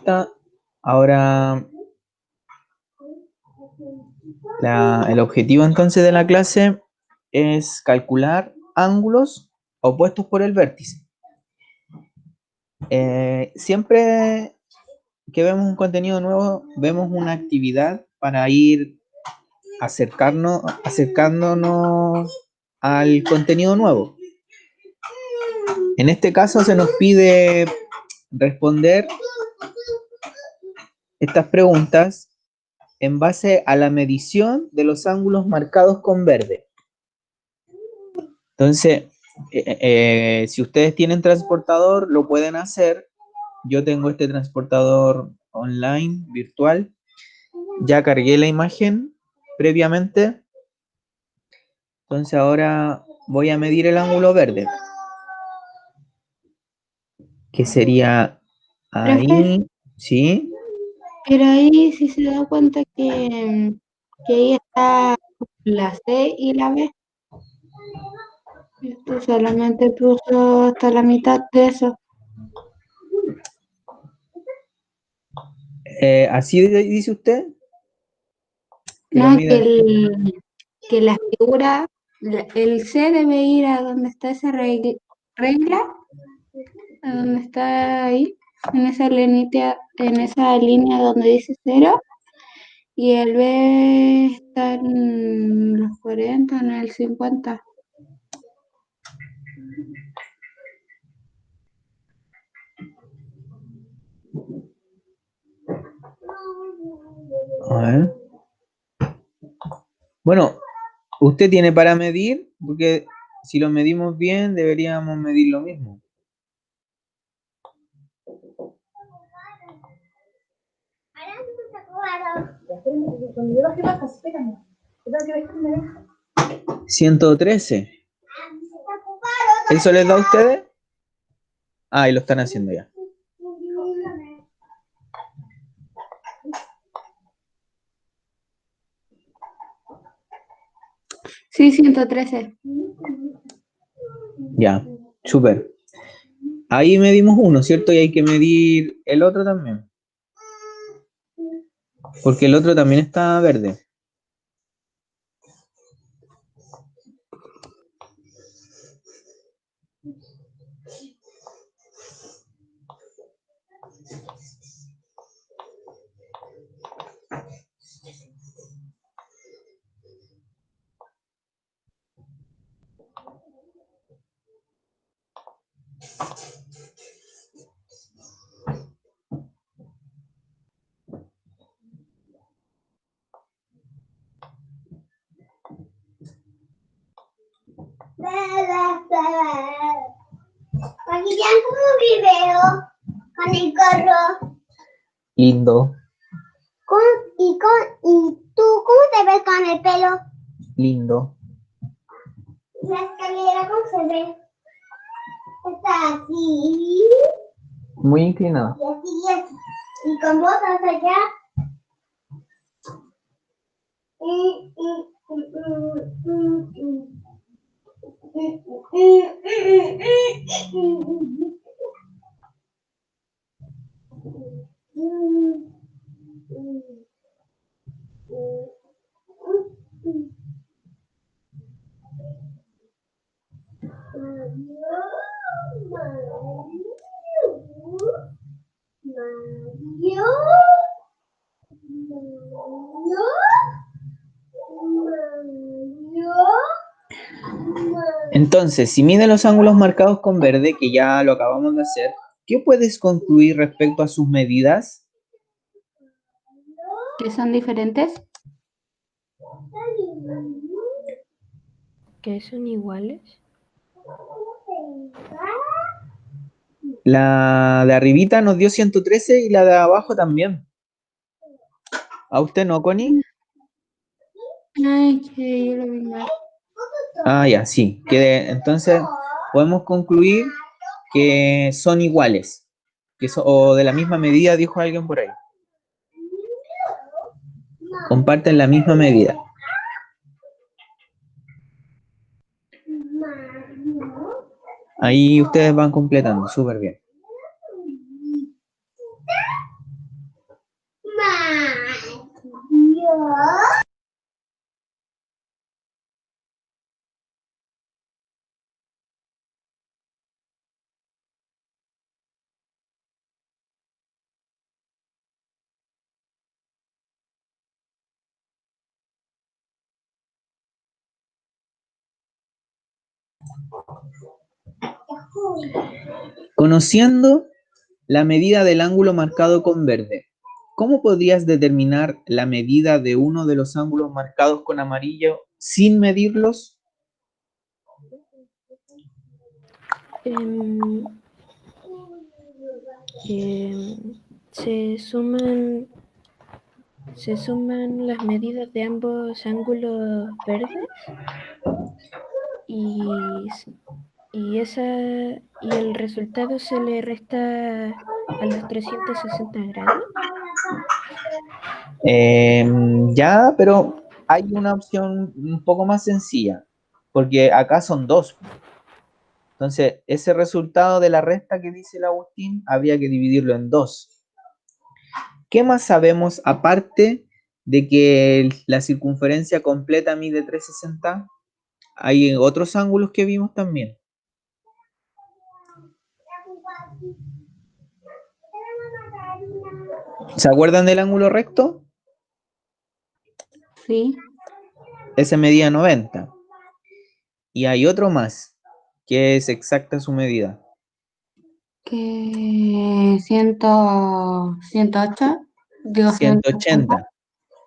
vuelta. Ahora, el objetivo entonces de la clase es calcular ángulos opuestos por el vértice. Siempre que vemos un contenido nuevo, vemos una actividad para ir acercándonos al contenido nuevo. En este caso se nos pide responder estas preguntas en base a la medición de los ángulos marcados con verde. Entonces, si ustedes tienen transportador, lo pueden hacer. Yo tengo este transportador online, virtual. Ya cargué la imagen previamente. Entonces ahora voy a medir el ángulo verde. Que sería Profe, ahí, ¿sí? pero ahí sí se da cuenta que ahí está la C y la B. Esto solamente puso hasta la mitad de eso. ¿Así dice usted? Que lo No, mida. que la figura, el C debe ir a donde está esa regla, a donde está ahí, en esa línea donde dice 0, y el B está en los 40, en el 50. A ver. Bueno, usted tiene para medir, porque si lo medimos bien, deberíamos medir lo mismo. ¿113? ¿Eso les da a ustedes? Ah, y lo están haciendo ya. Sí, 113. Ya, súper. Ahí medimos uno, ¿cierto? Y hay que medir el otro también. Porque el otro también está verde. Aquí ya como un video con el gorro. Lindo. ¿Y tú cómo te ves con el pelo? Lindo. La escalera, ¿cómo se ve? Está así. Muy inclinado. Y así y así. Y con botas allá. Y, Entonces, si mide los ángulos marcados con verde, que ya lo acabamos de hacer, ¿qué puedes concluir respecto a sus medidas? ¿Que son diferentes? ¿Que son iguales? La de arribita nos dio 113 y la de abajo también. ¿A usted no, Connie? Ay, que yo lo vi mal. Ah, ya, sí. Entonces, podemos concluir que son iguales. O de la misma medida, dijo alguien por ahí. Comparten la misma medida. Ahí ustedes van completando, súper bien. Conociendo la medida del ángulo marcado con verde, ¿cómo podrías determinar la medida de uno de los ángulos marcados con amarillo sin medirlos? Se suman las medidas de ambos ángulos verdes y el resultado se le resta a los 360 grados. Ya, pero hay una opción un poco más sencilla, porque acá son dos. Entonces, ese resultado de la resta que dice el Agustín, habría que dividirlo en dos. ¿Qué más sabemos aparte de que la circunferencia completa mide 360? Hay otros ángulos que vimos también. ¿Se acuerdan del ángulo recto? Sí. Ese medía 90. Y hay otro más, que es exacta su medida. Que 108, digo 180. 180.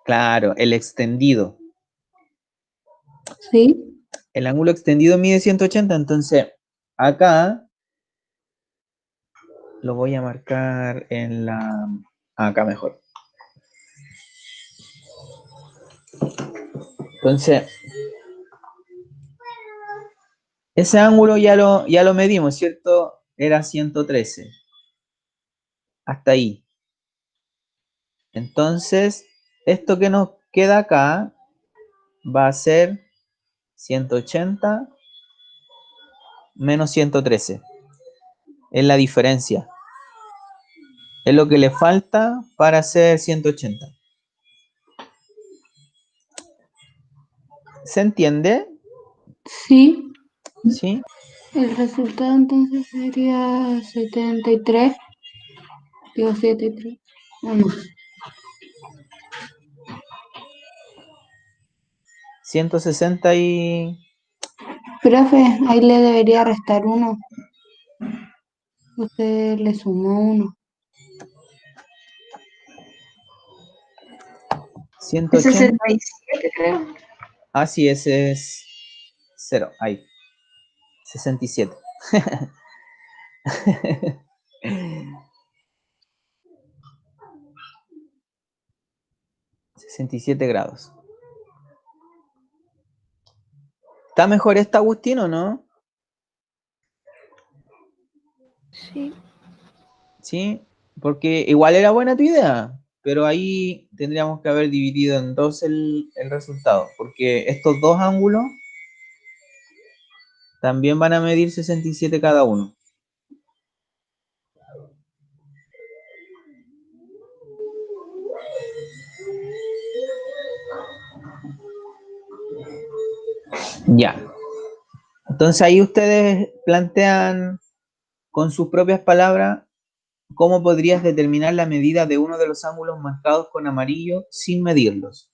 Claro, el extendido. Sí. El ángulo extendido mide 180, entonces acá lo voy a marcar en la... Acá mejor. Entonces, ese ángulo ya lo medimos, ¿cierto? Era 113. Hasta ahí. Entonces, esto que nos queda acá va a ser 180 menos 113. Es la diferencia. Es lo que le falta para hacer 180. ¿Se entiende? Sí. ¿Sí? El resultado entonces sería 73. Digo 73. ¿O no? 160 y... Profe, ahí le debería restar uno. Usted le sumó uno. 180. 67, creo. Ah, sí, ese es 0. Ahí. 67. 67 grados. ¿Está mejor esta, Agustín, o no? Sí. Sí, porque igual era buena tu idea, pero ahí tendríamos que haber dividido en dos el resultado, porque estos dos ángulos también van a medir 67 cada uno. Ya. Entonces ahí ustedes plantean con sus propias palabras cómo podrías determinar la medida de uno de los ángulos marcados con amarillo sin medirlos.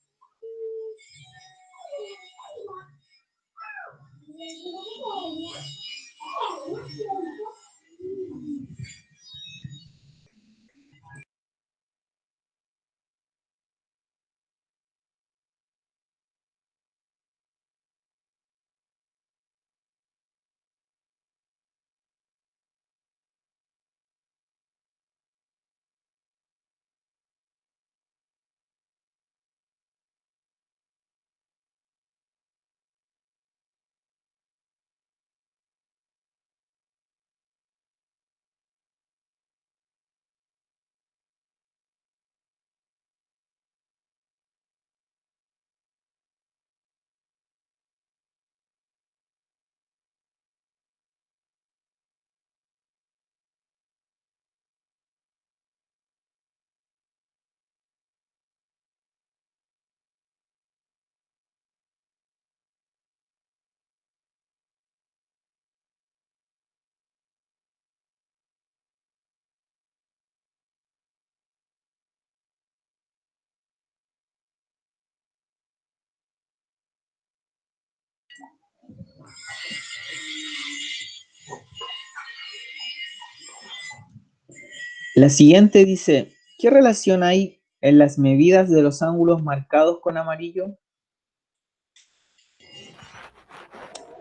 La siguiente dice, ¿qué relación hay en las medidas de los ángulos marcados con amarillo?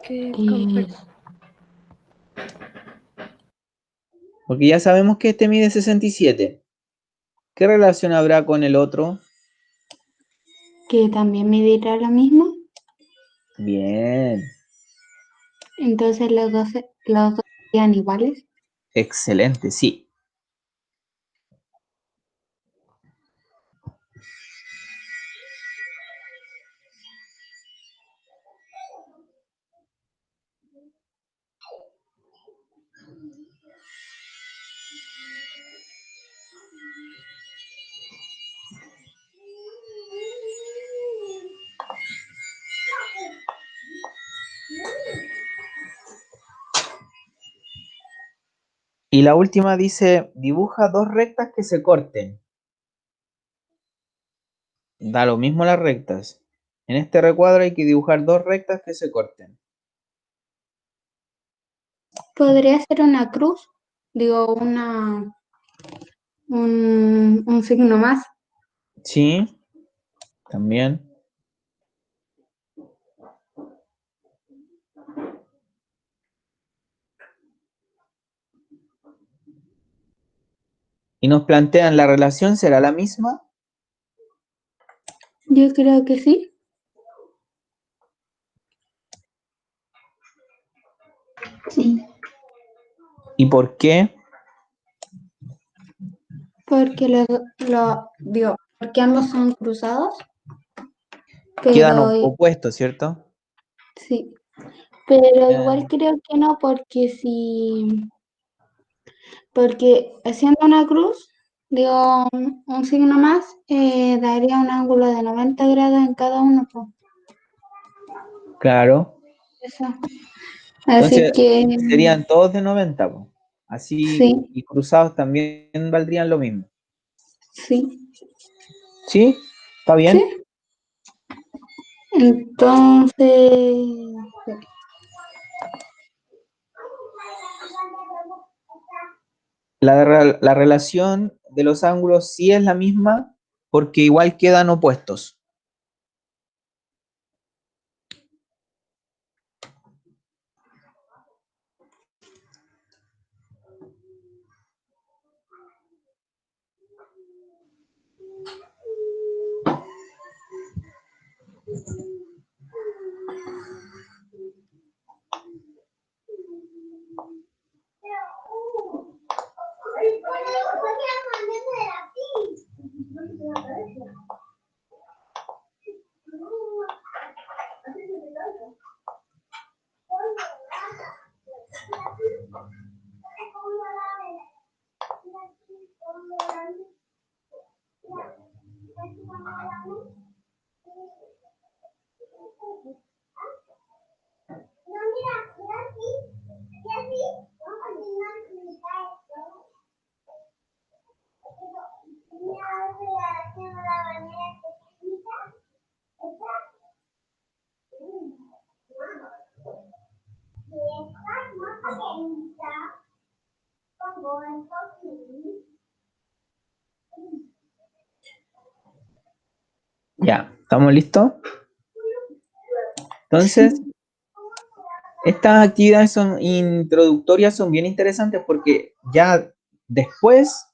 Que Eh, Porque ya sabemos que este mide 67. ¿Qué relación habrá con el otro? que también medirá lo mismo. Bien, Entonces los dos serían iguales. excelente, sí. Y la última dice, dibuja dos rectas que se corten. Da lo mismo las rectas. En este recuadro hay que dibujar dos rectas que se corten. Podría ser una cruz, digo, un signo más. Sí, también. Y nos plantean, ¿la relación será la misma? Yo creo que sí. Sí. ¿Y por qué? Porque digo, porque ambos son cruzados, Quedan pero opuestos, ¿cierto? sí. Pero igual Bien. creo que no, porque haciendo una cruz, digo, un signo más, daría un ángulo de 90 grados en cada uno, pues, Claro. eso. Así Entonces, que serían todos de 90, po. Así, sí, y cruzados también valdrían lo mismo. sí, ¿Sí? ¿Está bien? sí. Entonces, La relación de los ángulos sí es la misma porque igual quedan opuestos. Ya, ¿estamos listos? Entonces, sí, estas actividades son introductorias, son bien interesantes porque ya después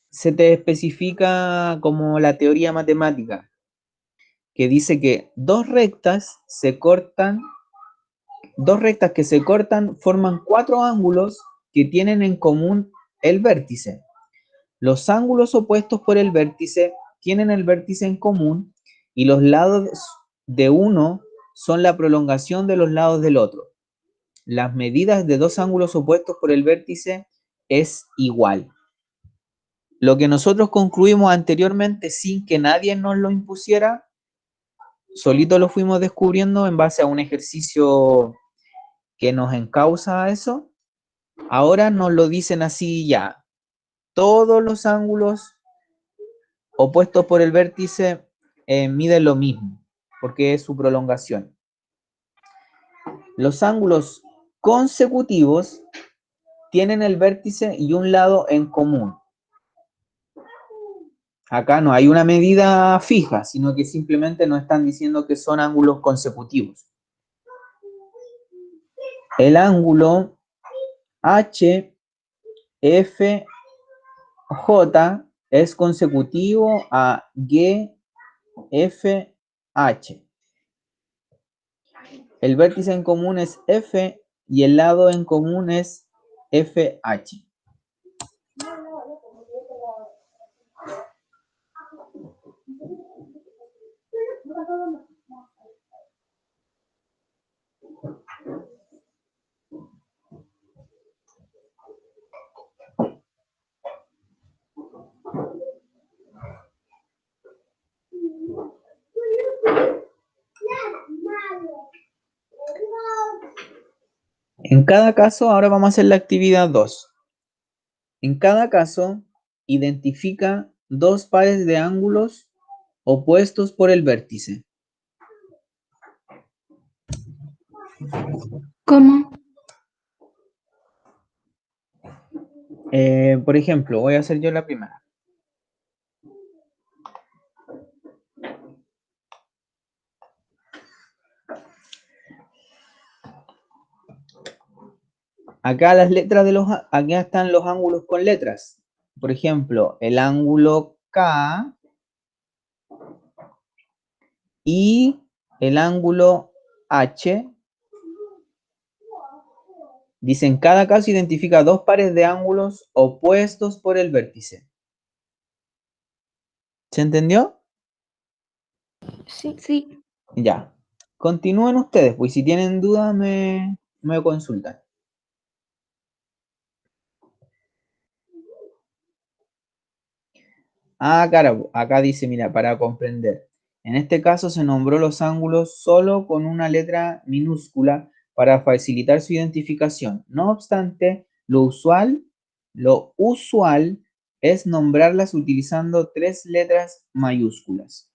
se te especifica como la teoría matemática, que dice que dos rectas que se cortan forman cuatro ángulos que tienen en común el vértice. Los ángulos opuestos por el vértice tienen el vértice en común y los lados de uno son la prolongación de los lados del otro. Las medidas de dos ángulos opuestos por el vértice es igual. Lo que nosotros concluimos anteriormente sin que nadie nos lo impusiera, solito lo fuimos descubriendo en base a un ejercicio que nos encausa a eso. Ahora nos lo dicen así ya. Todos los ángulos opuestos por el vértice miden lo mismo, porque es su prolongación. Los ángulos consecutivos tienen el vértice y un lado en común. Acá no hay una medida fija, sino que simplemente nos están diciendo que son ángulos consecutivos. El ángulo HFJ es consecutivo a GFH. El vértice en común es F y el lado en común es FH. En cada caso, ahora vamos a hacer la actividad 2. En cada caso, identifica dos pares de ángulos opuestos por el vértice. ¿Cómo? Por ejemplo, voy a hacer yo la primera. Acá las letras acá están los ángulos con letras. Por ejemplo, el ángulo K y el ángulo H. Dice, en cada caso identifica dos pares de ángulos opuestos por el vértice. ¿Se entendió? Sí. Sí. Ya. Continúen ustedes, pues si tienen dudas me consultan. Ah, claro, acá dice, mira, para comprender. En este caso se nombró los ángulos solo con una letra minúscula para facilitar su identificación. No obstante, lo usual es nombrarlas utilizando 3 letras mayúsculas.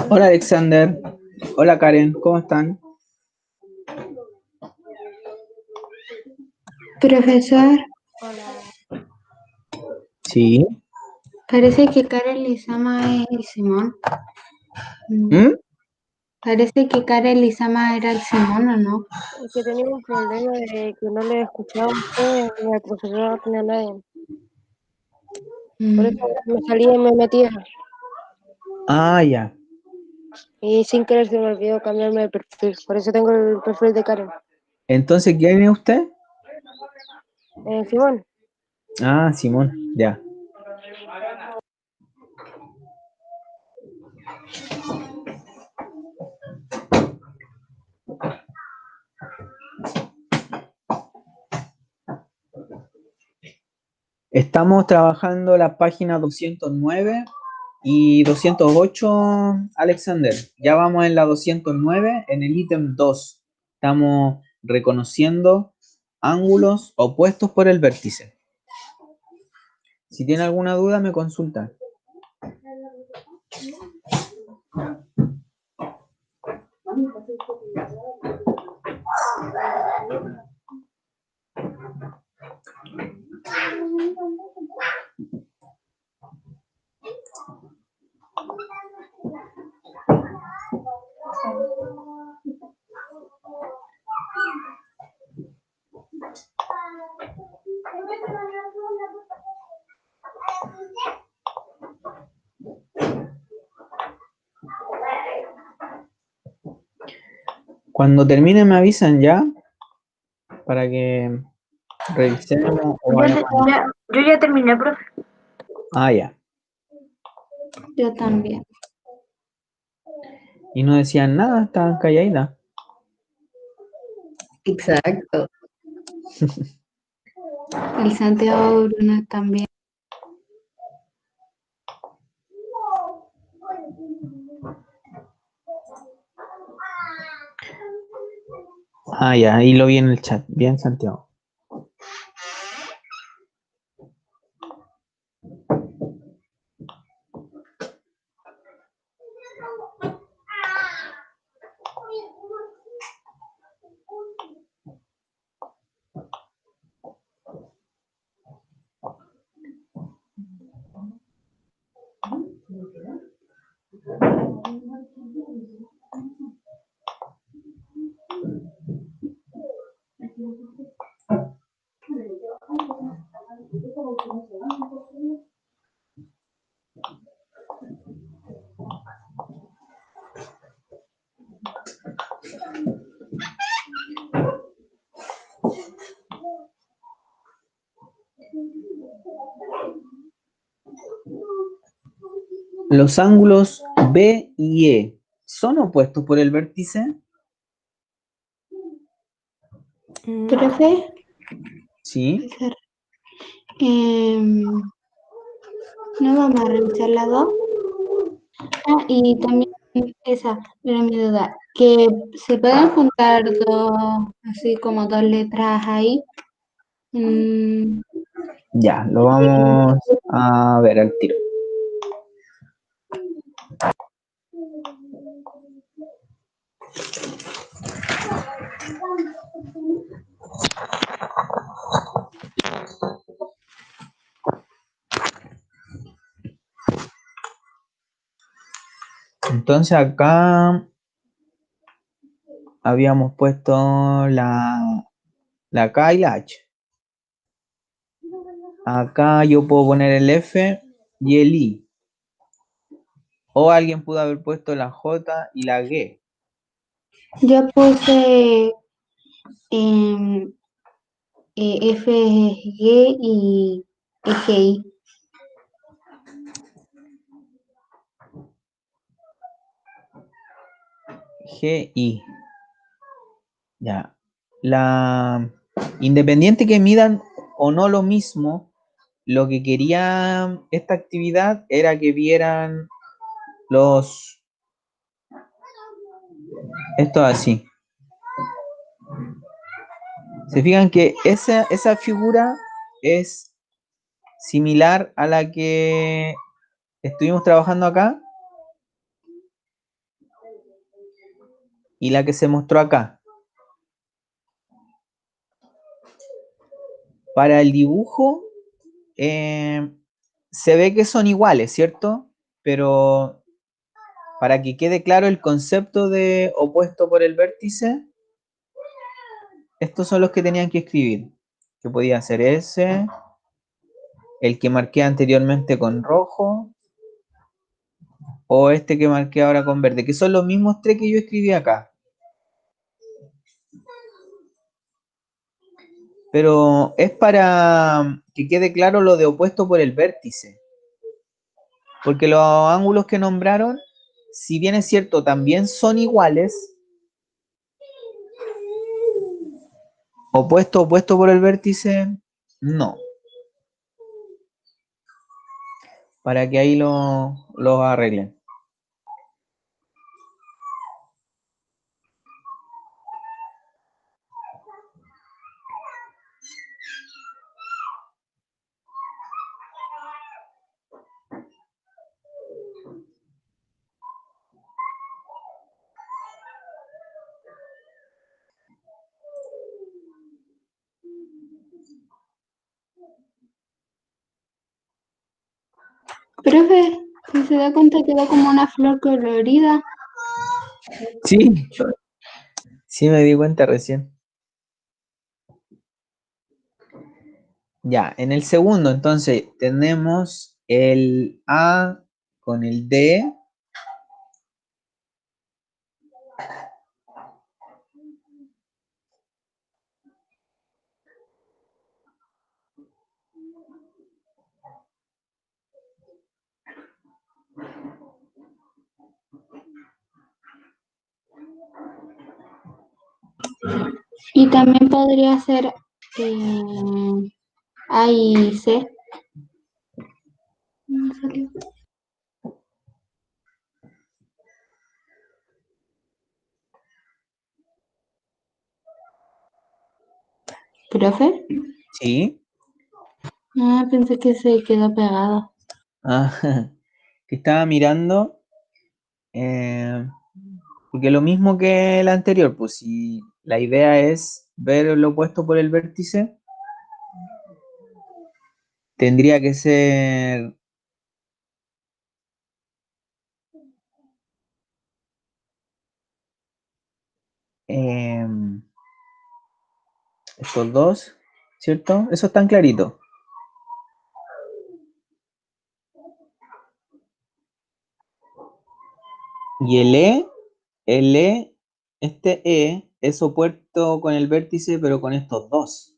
Hola Alexander. Hola Karen, ¿cómo están? Profesor, Sí. parece que Karen Lizama es el Simón. ¿Mm? Parece que Karen Lizama era el Simón, ¿o no? Es que tenía un problema de que no le escuchaba a ustedes ni al profesor ni a nadie. Por Mm. eso me salía y me metía. Ah, ya. Y sin querer se me olvidó cambiarme de perfil. Por eso tengo el perfil de Karen. Entonces, ¿quién es usted? Simón, Ah, Simón, ya. Estamos trabajando la página 209 y 208, Alexander. Ya vamos en la 209, en el ítem 2. Estamos reconociendo ángulos opuestos por el vértice. Si tiene alguna duda, me consulta. Cuando termine me avisan ya para que revisemos o vayamos. yo ya terminé, profe. Ah, ya. Yo también. Y no decían nada, estaban calladitas. Exacto. El Santiago Bruno también. Ah, ya, ahí lo vi en el chat. Bien, Santiago. Los ángulos B y E son opuestos por el vértice. Profe, Sí. no vamos a revisar las dos. Ah, y también esa era mi duda, que se pueden juntar dos, así como dos letras ahí. Mm, Ya, lo vamos a ver al tiro. Entonces acá habíamos puesto la K y la H. Acá yo puedo poner el F y el I. O alguien pudo haber puesto la J y la G. yo puse F, G y GI. G, I. Ya. Independiente que midan o no lo mismo, lo que quería esta actividad era que vieran esto así. Se fijan que esa figura es similar a la que estuvimos trabajando acá. y la que se mostró acá. Para el dibujo, se ve que son iguales, ¿cierto? Pero para que quede claro el concepto de opuesto por el vértice, estos son los que tenían que escribir. Que podía ser ese, el que marqué anteriormente con rojo, o este que marqué ahora con verde, que son los mismos tres que yo escribí acá. Pero es para que quede claro lo de opuesto por el vértice. Porque los ángulos que nombraron, si bien es cierto, también son iguales, opuesto por el vértice, no. Para que ahí lo arreglen. Profe, si se da cuenta quedó como una flor colorida. Sí, sí me di cuenta recién. Ya, en el segundo, entonces, tenemos el A con el D. Y también podría ser A y C. No salió. ¿Profe? Sí. Ah, pensé que se quedó pegado. Ah, que estaba mirando. Porque lo mismo que el anterior, pues si la idea es ver lo opuesto por el vértice, tendría que ser estos dos, ¿cierto? Eso está clarito. Y este E es opuesto con el vértice, pero con estos dos.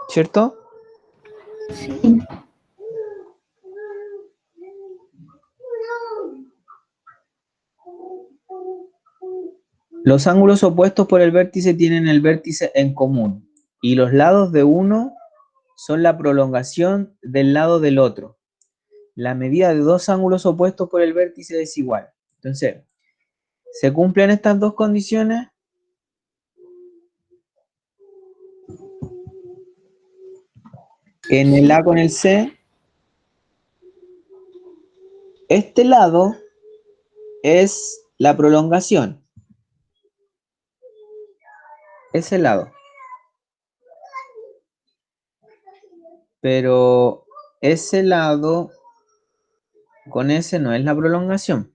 ¿Cierto? Sí. Los ángulos opuestos por el vértice tienen el vértice en común y los lados de uno son la prolongación del lado del otro. La medida de dos ángulos opuestos por el vértice es igual. Entonces, ¿se cumplen estas dos condiciones? En el Sí. A con el C, este lado es la prolongación. Ese lado. Pero ese lado con ese no es la prolongación.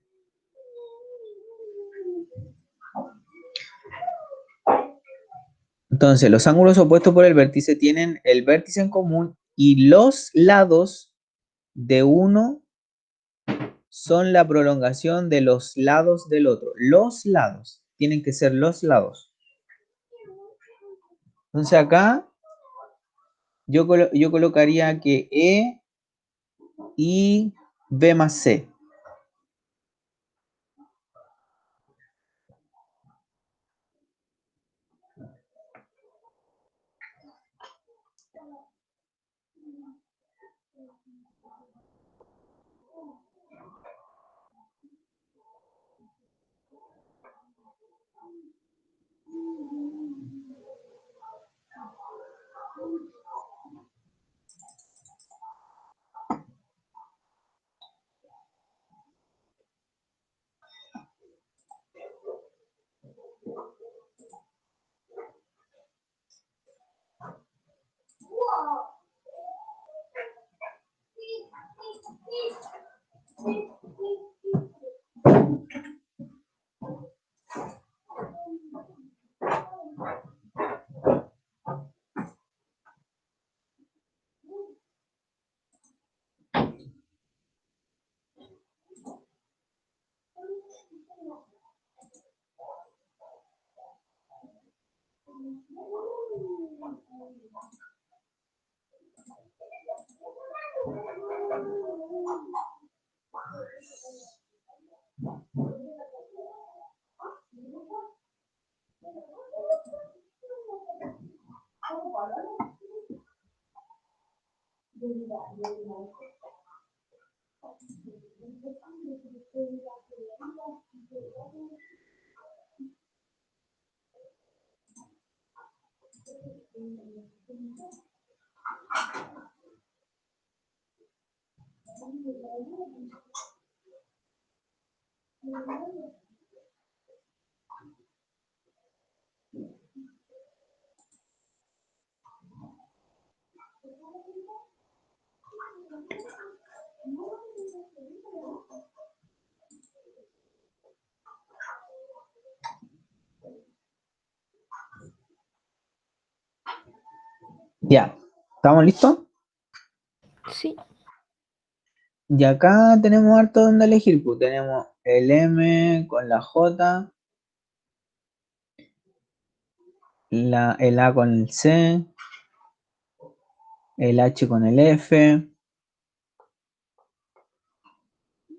Entonces, los ángulos opuestos por el vértice tienen el vértice en común y los lados de uno son la prolongación de los lados del otro. Los lados. Tienen que ser los lados. Entonces acá yo colocaría que E y B más C. Ya, ¿estamos listos? Sí. Y acá tenemos harto donde elegir, pues tenemos el M con la J, el A con el C, el H con el F,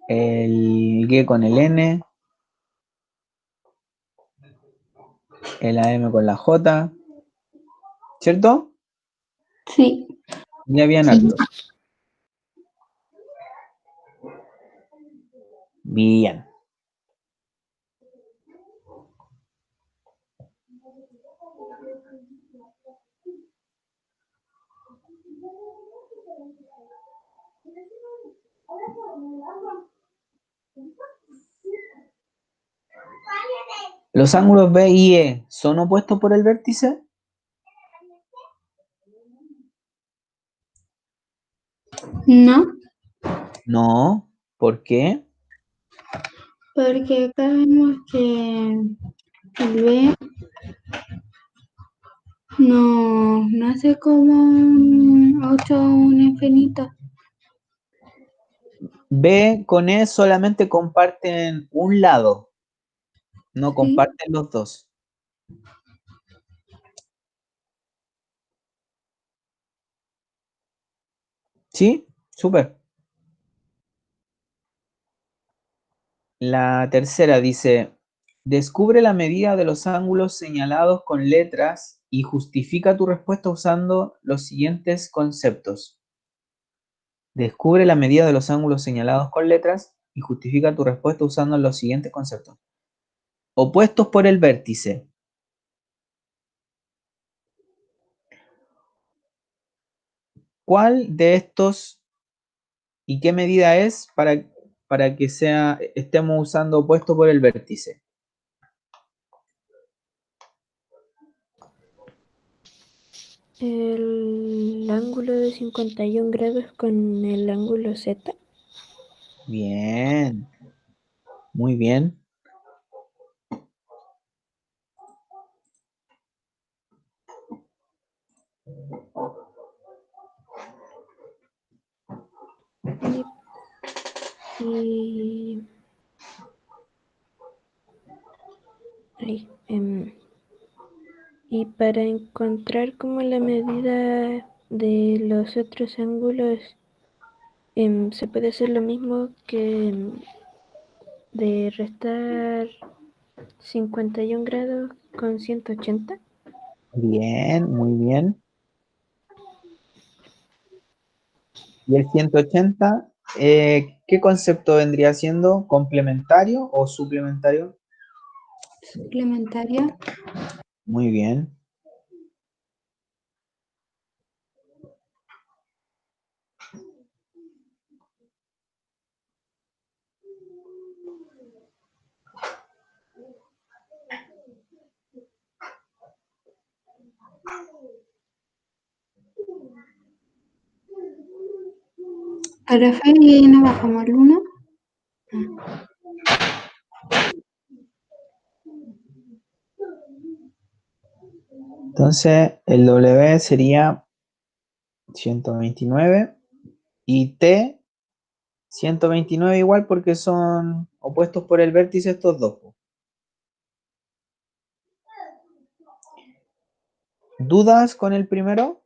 el G con el N, el AM con la J, ¿cierto? Sí. Ya habían Sí. hartos. Bien. ¿Los ángulos B y E son opuestos por el vértice? No, No. ¿Por qué? porque acá vemos que el B no hace como un 8 o un infinito. B con E solamente comparten un lado, no Sí. comparten los dos. ¿Sí? Súper. La tercera dice, descubre la medida de los ángulos señalados con letras y justifica tu respuesta usando los siguientes conceptos. Descubre la medida de los ángulos señalados con letras y justifica tu respuesta usando los siguientes conceptos. Opuestos por el vértice. ¿Cuál de estos y qué medida es para que estemos usando opuesto por el vértice? El ángulo de 51 grados con el ángulo Z. Bien, muy bien. Y, y, ay, y para encontrar como la medida de los otros ángulos, se puede hacer lo mismo que de restar 51 grados con 180. Bien, muy bien. ¿Y el 180, qué concepto vendría siendo? ¿Complementario o suplementario? Suplementaria. Muy bien. Para Fer y no bajamos el 1. Entonces, el W sería 129 y T 129 igual porque son opuestos por el vértice estos dos, po. ¿Dudas con el primero?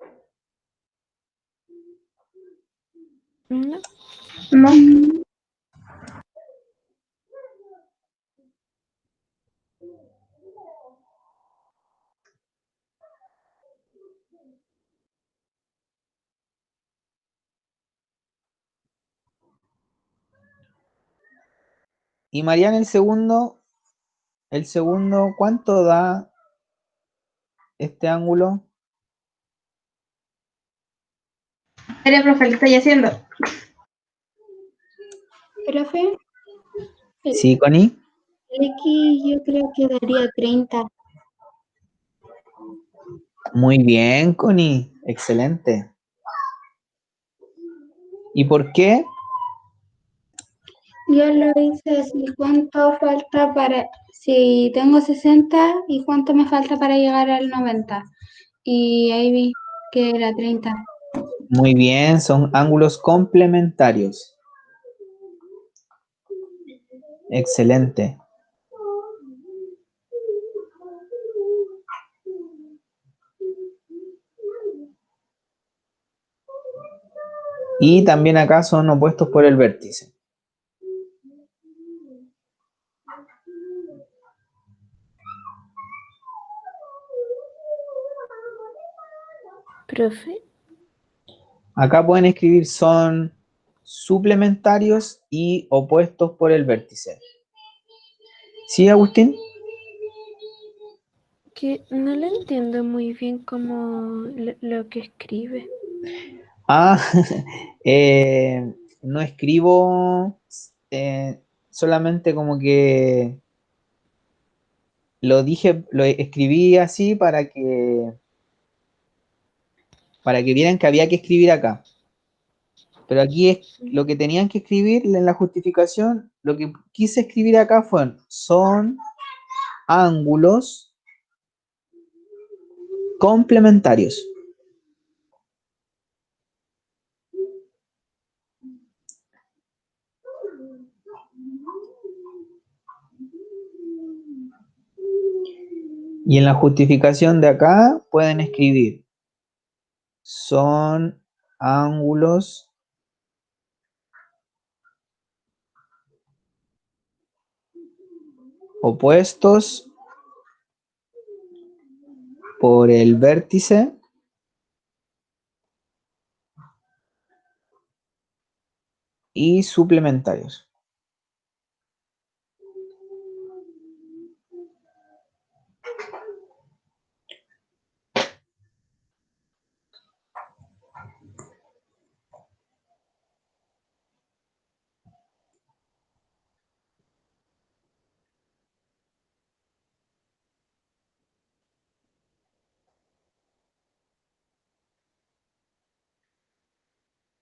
No. No. Y Mariana, el segundo, ¿cuánto da este ángulo? Espera, profe, ¿qué estoy haciendo? Profe, el Sí, Connie. X yo creo que daría 30. Muy bien, Connie. Excelente. ¿Y por qué? Yo lo hice así, ¿cuánto falta para, si tengo 60 y cuánto me falta para llegar al 90? Y ahí vi que era 30. Muy bien, son ángulos complementarios. Excelente. Y también acá son opuestos por el vértice. Profe, Acá pueden escribir son suplementarios y opuestos por el vértice. ¿Sí, Agustín? que no le entiendo muy bien cómo lo que escribe. Ah, no escribo solamente como que lo escribí así para que vieran que había que escribir acá. Pero aquí es lo que tenían que escribir en la justificación, lo que quise escribir acá son ángulos complementarios. Y en la justificación de acá pueden escribir son ángulos opuestos por el vértice y suplementarios.